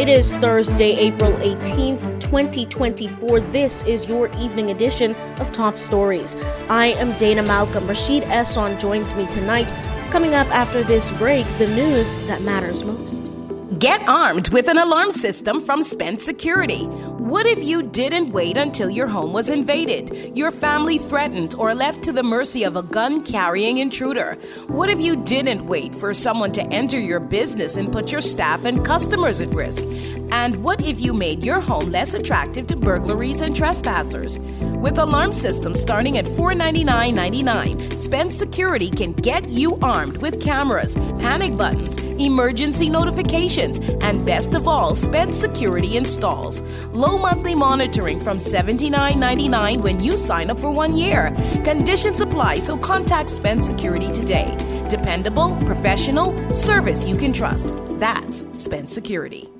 It is Thursday, April 18th, 2024. This is your evening edition of Top Stories. I am Dana Malcolm. Rashaed Esson joins me tonight. Coming up after this break, the news that matters most. Get armed with an alarm system from Spence Security. What if you didn't wait until your home was invaded, your family threatened, or left to the mercy of a gun-carrying intruder? What if you didn't wait for someone to enter your business and put your staff and customers at risk? And what if you made your home less attractive to burglaries and trespassers? With alarm systems starting at $499.99, Spence Security can get you armed with cameras, panic buttons, emergency notifications, and best of all, Spence Security installs low monthly monitoring from $79.99 when you sign up for 1 year. Conditions apply, so contact Spence Security today. Dependable, professional, service you can trust. That's Spence Security.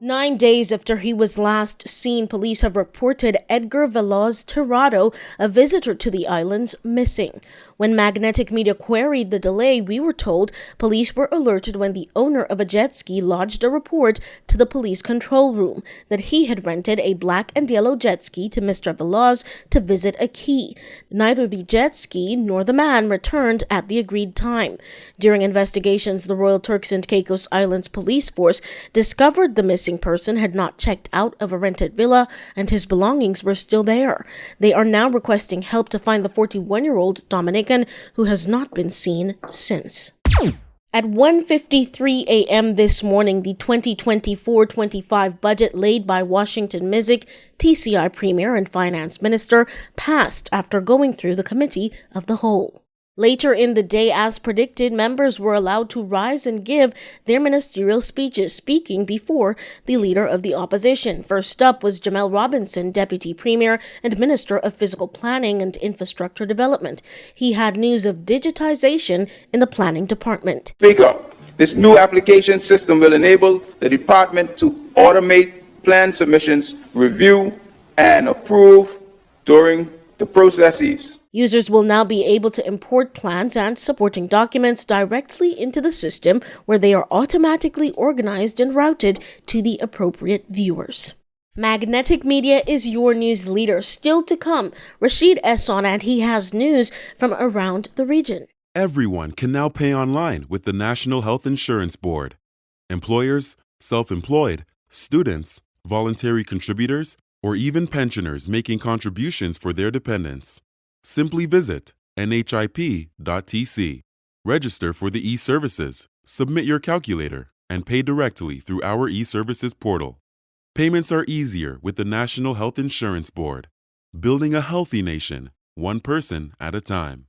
9 days after he was last seen, police have reported Edgar Veloz Tirado, a visitor to the islands, missing. When Magnetic Media queried the delay, we were told police were alerted when the owner of a jet ski lodged a report to the police control room that he had rented a black and yellow jet ski to Mr. Veloz to visit a key. Neither the jet ski nor the man returned at the agreed time. During investigations, the Royal Turks and Caicos Islands police force discovered the missing person had not checked out of a rented villa and his belongings were still there. They are now requesting help to find the 41-year-old Dominican who has not been seen since. At 1:53 a.m. this morning, the 2024-25 budget laid by Washington MISIC, TCI Premier and Finance Minister passed after going through the Committee of the Whole. Later in the day, as predicted, members were allowed to rise and give their ministerial speeches, speaking before the leader of the opposition. First up was Jamel Robinson, Deputy Premier and Minister of Physical Planning and Infrastructure Development. He had news of digitization in the planning department. Speaker, this new application system will enable the department to automate plan submissions, review, and approve during the processes. Users will now be able to import plans and supporting documents directly into the system where they are automatically organized and routed to the appropriate viewers. Magnetic Media is your news leader. Still to come, Rashaed Esson, and he has news from around the region. Everyone can now pay online with the National Health Insurance Board. Employers, self-employed, students, voluntary contributors, or even pensioners making contributions for their dependents. Simply visit nhip.tc, register for the e-services, submit your calculator, and pay directly through our e-services portal. Payments are easier with the National Health Insurance Board, building a healthy nation, one person at a time.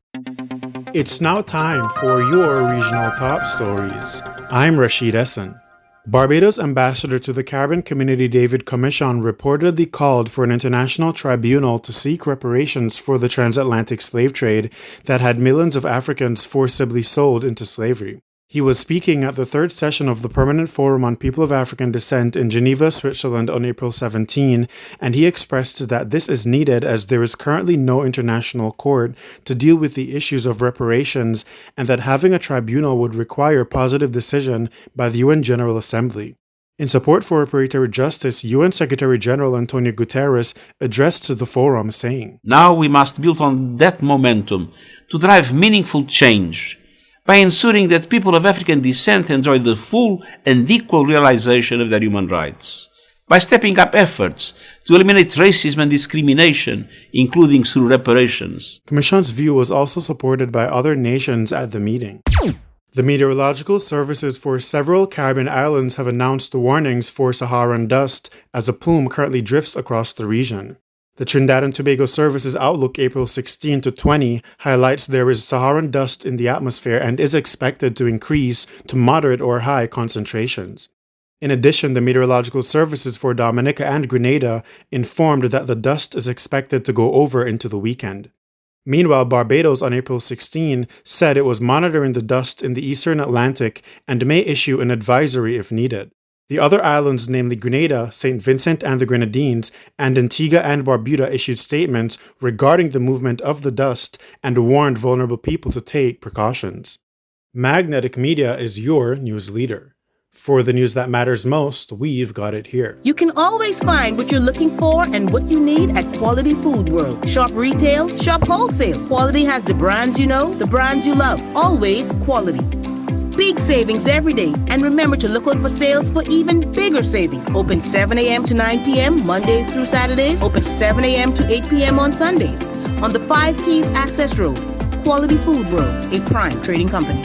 It's now time for your regional top stories. I'm Rashaed Esson. Barbados Ambassador to the Caribbean Community David Commission reportedly called for an international tribunal to seek reparations for the transatlantic slave trade that had millions of Africans forcibly sold into slavery. He was speaking at the third session of the Permanent Forum on People of African Descent in Geneva, Switzerland on April 17, and he expressed that this is needed as there is currently no international court to deal with the issues of reparations and that having a tribunal would require positive decision by the UN General Assembly. In support for reparatory justice, UN Secretary General Antonio Guterres addressed the forum saying, "Now we must build on that momentum to drive meaningful change by ensuring that people of African descent enjoy the full and equal realization of their human rights, by stepping up efforts to eliminate racism and discrimination, including through reparations." Commission's view was also supported by other nations at the meeting. The meteorological services for several Caribbean islands have announced warnings for Saharan dust as a plume currently drifts across the region. The Trinidad and Tobago Service's Outlook April 16 to 20 highlights there is Saharan dust in the atmosphere and is expected to increase to moderate or high concentrations. In addition, the Meteorological Services for Dominica and Grenada informed that the dust is expected to go over into the weekend. Meanwhile, Barbados on April 16 said it was monitoring the dust in the eastern Atlantic and may issue an advisory if needed. The other islands, namely Grenada, St. Vincent and the Grenadines, and Antigua and Barbuda issued statements regarding the movement of the dust and warned vulnerable people to take precautions. Magnetic Media is your news leader. For the news that matters most, we've got it here. You can always find what you're looking for and what you need at Quality Food World. Shop retail, shop wholesale. Quality has the brands you know, the brands you love. Always quality. Big savings every day. And remember to look out for sales for even bigger savings. Open 7 a.m. to 9 p.m. Mondays through Saturdays. Open 7 a.m. to 8 p.m. on Sundays. On the 5 Keys Access Road. Quality Food World, a prime trading company.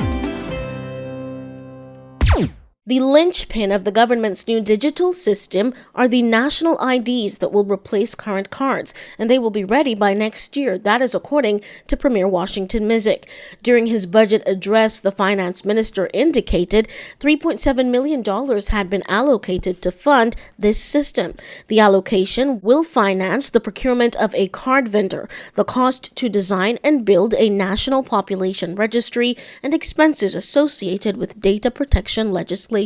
The linchpin of the government's new digital system are the national IDs that will replace current cards, and they will be ready by next year. That is according to Premier Washington Mizik. During his budget address, the finance minister indicated $3.7 million had been allocated to fund this system. The allocation will finance the procurement of a card vendor, the cost to design and build a national population registry, and expenses associated with data protection legislation.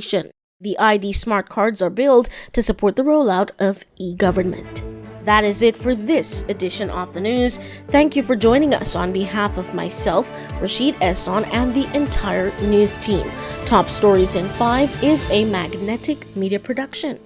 The ID smart cards are built to support the rollout of e-government. That is it for this edition of the news. Thank you for joining us on behalf of myself, Rashaed, Esson, and the entire news team. Top Stories in 5 is a Magnetic Media production.